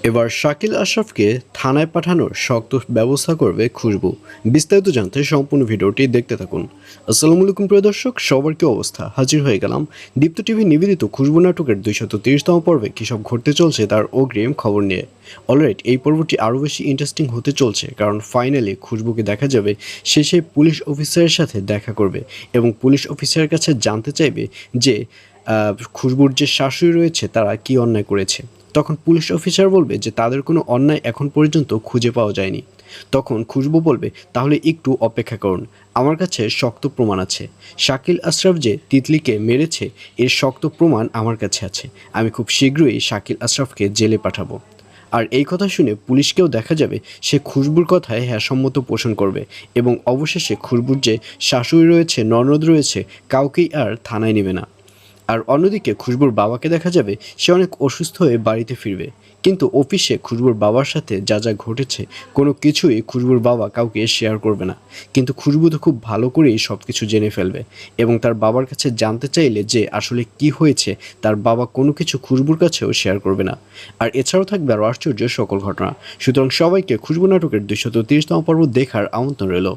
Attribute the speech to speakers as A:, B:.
A: এবার শাকিল আশরাফকে থানায় পাঠানোর শক্ত ব্যবস্থা করবে খুশবু। বিস্তারিত জানতে সম্পূর্ণ ভিডিওটি দেখতে থাকুন। আসসালামু আলাইকুম প্রিয় দর্শক, সবার কি অবস্থা? হাজির হয়ে গেলাম দীপ্ত টিভি নিবেদিত খুশবু নাটকের 230তম পর্বে কী সব ঘটতে চলছে তার অগ্রিম খবর নিয়ে। অলরাইট, এই পর্বটি আরও বেশি ইন্টারেস্টিং হতে চলছে, কারণ ফাইনালি খুশবুকে দেখা যাবে সে সেই পুলিশ অফিসারের সাথে দেখা করবে এবং পুলিশ অফিসারের কাছে জানতে চাইবে যে খুশবুর যে শাশুড়ি রয়েছে তারা কি অন্যায় করেছে। তখন পুলিশ অফিসার বলবে যে তাদের কোনো অন্যায় এখন পর্যন্ত খুঁজে পাওয়া যায়নি। তখন খুশবু বলবে, তাহলে একটু অপেক্ষা করুন, আমার কাছে শক্ত প্রমাণ আছে। শাকিল আশরাফ যে তিতলিকে মেরেছে এর শক্ত প্রমাণ আমার কাছে আছে। আমি খুব শীঘ্রই শাকিল আশরাফকে জেলে পাঠাবো। আর এই কথা শুনে পুলিশকেও দেখা যাবে সে খুশবুর কথায় হ্যাঁ সম্মত পোষণ করবে এবং অবশেষে খুশবুর যে শাশুড়ি রয়েছে, ননদ রয়েছে, কাউকেই আর থানায় নেবে না। আর অন্যদিকে খুশবুর বাবাকে দেখা যাবে সে অনেক অসুস্থ হয়ে বাড়িতে ফিরবে, কিন্তু অফিসে খুশবুর বাবার সাথে যা যা ঘটেছে কোনো কিছুই খুশবুর বাবা কাউকে শেয়ার করবে না। কিন্তু খুশবু তো খুব ভালো করেই সব কিছু জেনে ফেলবে এবং তার বাবার কাছে জানতে চাইলে যে আসলে কি হয়েছে তার বাবা কোনো কিছু খুশবুর কাছেও শেয়ার করবে না। আর এছাড়াও থাকবে আরও আশ্চর্য সকল ঘটনা। সুতরাং সবাইকে খুশবু নাটকের 230তম পর্ব দেখার আমন্ত্রণ রইল।